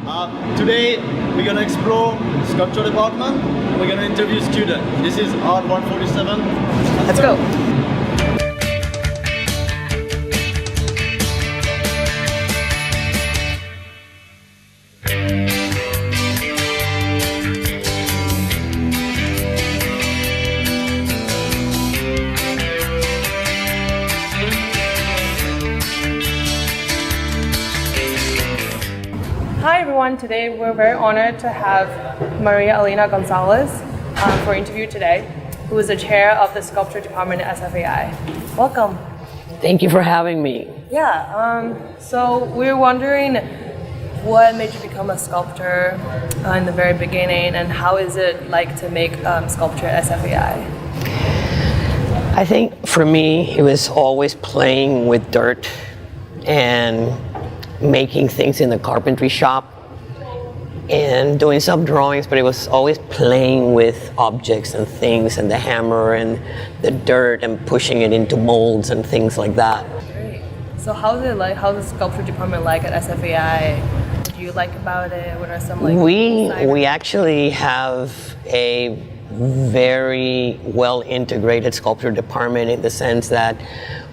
Today we're gonna explore sculpture department. We're gonna interview students. This is Art 147. Let's go. Hi everyone, today we're very honored to have Maria Elena Gonzalez for interview today, who is the chair of the sculpture department at SFAI. Welcome. Thank you for having me. Yeah, so we're wondering what made you become a sculptor in the very beginning, and how is it like to make sculpture at SFAI? I think for me, it was always playing with dirt and making things in the carpentry shop and doing some drawings, but it was always playing with objects and things and the hammer and the dirt and pushing it into molds and things like that. Great. So how's it like? How's the sculpture department like at SFAI? What do you like about it? What are some like? We actually have a very well integrated sculpture department in the sense that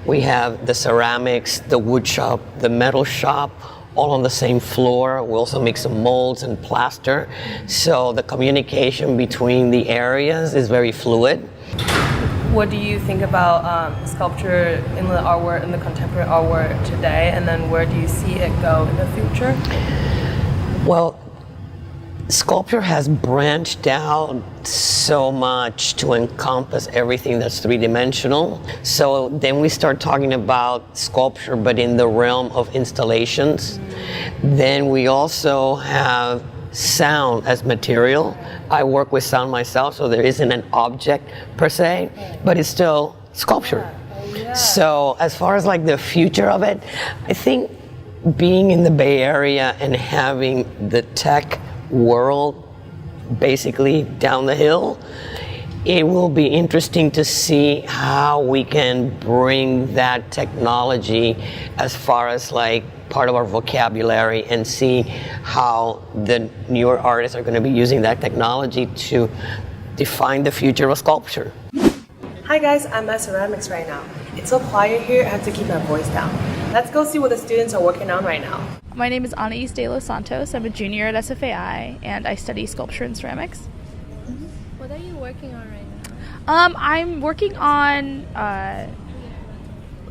we have the ceramics, the wood shop, the metal shop, all on the same floor. We also make some molds and plaster. So the communication between the areas is very fluid. What do you think about sculpture in the art world, in the contemporary art world today, and then where do you see it go in the future? Well, sculpture has branched out so much to encompass everything that's three-dimensional. So then we start talking about sculpture, but in the realm of installations. Then we also have sound as material. I work with sound myself, so there isn't an object per se, but it's still sculpture. So as far as like the future of it, I think being in the Bay Area and having the tech world basically down the hill, it will be interesting to see how we can bring that technology as far as like part of our vocabulary and see how the newer artists are going to be using that technology to define the future of sculpture. Hi guys, I'm at ceramics right now. It's so quiet here, I have to keep my voice down. Let's go see what the students are working on right now. My name is Anais de los Santos. I'm a junior at SFAI and I study sculpture and ceramics. What are you working on right now? I'm working on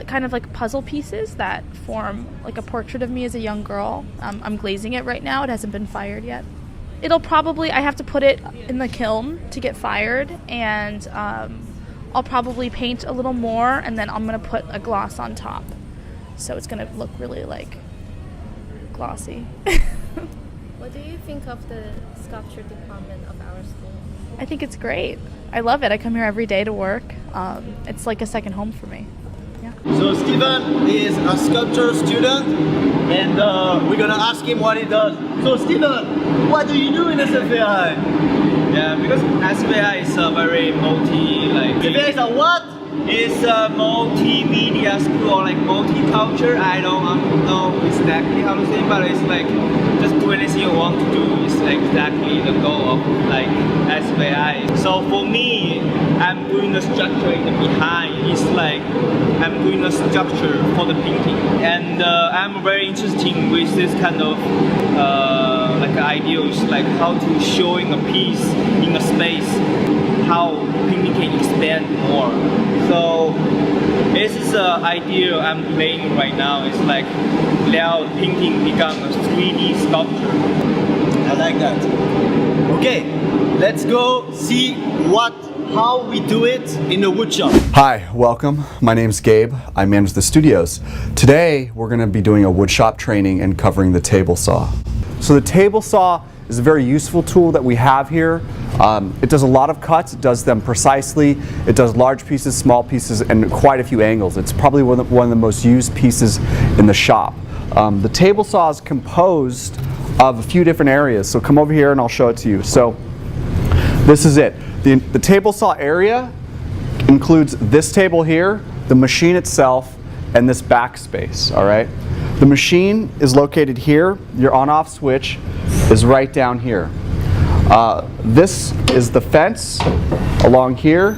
kind of like puzzle pieces that form like a portrait of me as a young girl. I'm glazing it right now. It hasn't been fired yet. I have to put it in the kiln to get fired, and I'll probably paint a little more, and then I'm going to put a gloss on top. So it's going to look really like glossy. What do you think of the sculpture department of our school? I think it's great. I love it. I come here every day to work. It's like a second home for me. Yeah. So Steven is a sculpture student, and we're gonna ask him what he does. So Steven, what do you do in SFAI? Yeah, because SFAI is a very SFAI is a what? It's a multimedia school or like multicultural. I don't know exactly how to say it, but it's like just do anything you want to do is exactly the goal of like SFAI. So for me, I'm doing the structure in the behind. It's like I'm doing the structure for the painting, and I'm very interested with this kind of like ideas, like how to showing a piece in a space, how painting can expand more. So this is the idea I'm playing right now. It's like let painting become a 3D sculpture. I like that. Okay, let's go see how we do it in the woodshop. Hi, welcome. My name's Gabe. I manage the studios. Today we're going to be doing a woodshop training and covering the table saw. So the table saw is a very useful tool that we have here. It does a lot of cuts, it does them precisely, it does large pieces, small pieces, and quite a few angles. It's probably one of the most used pieces in the shop. The table saw is composed of a few different areas, so come over here and I'll show it to you. So this is it. The table saw area includes this table here, the machine itself, and this backspace, all right? The machine is located here, your on-off switch. is right down here. This is the fence along here,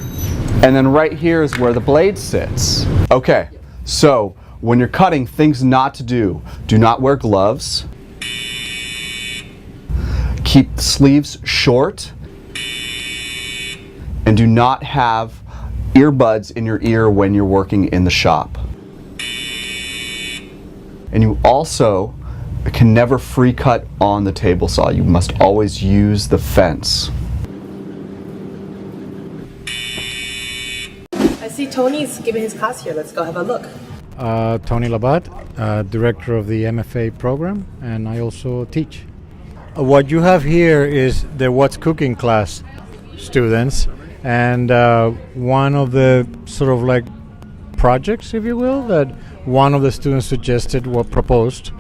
and then right here is where the blade sits. Okay, so when you're cutting, things not to do. Do not wear gloves. Keep sleeves short. And do not have earbuds in your ear when you're working in the shop. And you also can never free cut on the table saw. You must always use the fence. I see Tony's giving his class here. Let's go have a look. Tony Labat, director of the MFA program, and I also teach. What you have here is the What's Cooking class students, and one of the sort of like projects, if you will, that one of the students suggested or proposed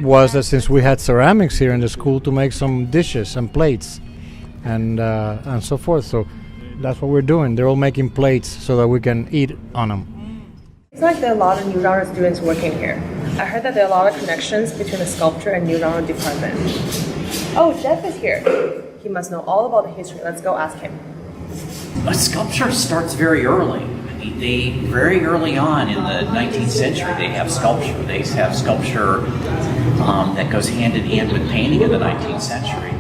was that since we had ceramics here in the school, to make some dishes and plates and so forth. So that's what we're doing. They're all making plates so that we can eat on them. It's like there are a lot of New Genre students working here. I heard that there are a lot of connections between the sculpture and New Genre department. Oh, Jeff is here. He must know all about the history. Let's go ask him. A sculpture starts very early. They very early on in the 19th century, they have sculpture. They have sculpture that goes hand in hand with painting in the 19th century.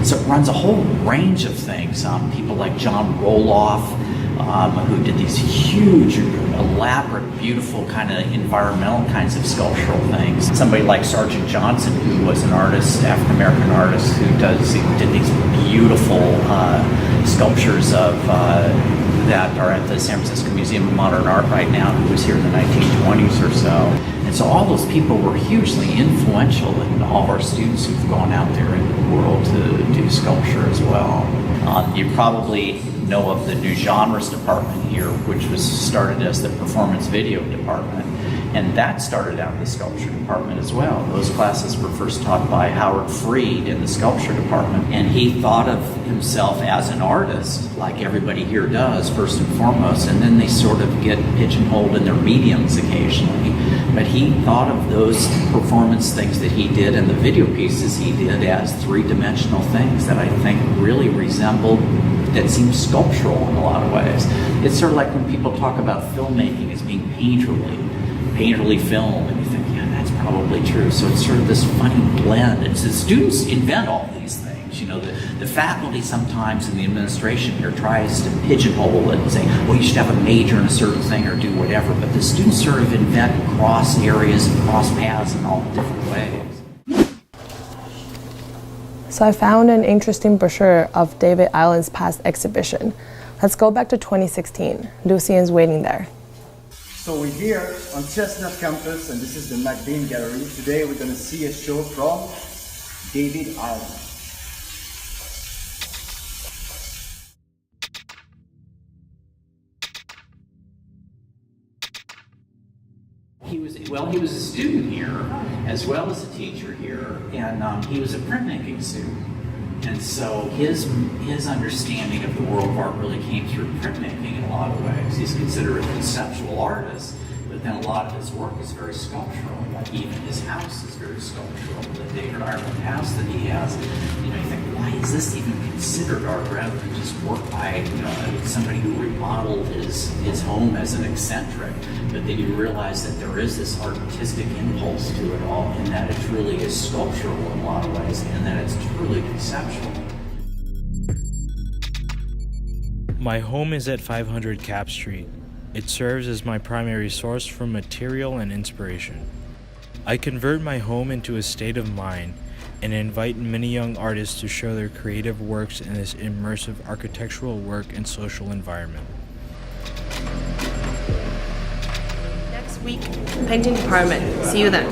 So it runs a whole range of things. People like John Roloff, who did these huge, elaborate, beautiful kind of environmental kinds of sculptural things. Somebody like Sergeant Johnson, who was an artist, African-American artist, who did these beautiful sculptures of that are at the San Francisco Museum of Modern Art right now, who was here in the 1920s or so. And so all those people were hugely influential in all of our students who've gone out there in the world to do sculpture as well. You probably know of the New Genres department here, which was started as the performance video department. And that started out in the sculpture department as well. Those classes were first taught by Howard Freed in the sculpture department. And he thought of himself as an artist, like everybody here does, first and foremost. And then they sort of get pigeonholed in their mediums occasionally. But he thought of those performance things that he did and the video pieces he did as three-dimensional things that I think really resembled, that seemed sculptural in a lot of ways. It's sort of like when people talk about filmmaking as being painterly film, and you think, yeah, that's probably true. So it's sort of this funny blend. It's the students invent all these things. You know, the faculty sometimes in the administration here tries to pigeonhole it and say, well, you should have a major in a certain thing or do whatever. But the students sort of invent cross areas and cross paths in all different ways. So I found an interesting brochure of David Allen's past exhibition. Let's go back to 2016. Lucian's waiting there. So we're here on Chestnut campus, and this is the McBain Gallery. Today we're going to see a show from David Allen. He was a student here, as well as a teacher here, and he was a printmaking student. And so his understanding of the world of art really came through printmaking in a lot of ways. He's considered a conceptual artist, but then a lot of his work is very sculptural. Like even his house is very sculptural. The David Ireland house that he has, you think, why is this even considered art rather than just work by somebody who remodeled his home as an eccentric? But then you realize that there is this artistic impulse to it all, and that it truly is sculptural in a lot of ways, and that it's truly conceptual. My home is at 500 Cap Street. It serves as my primary source for material and inspiration. I convert my home into a state of mind and invite many young artists to show their creative works in this immersive architectural work and social environment. Next week, painting department. See you then.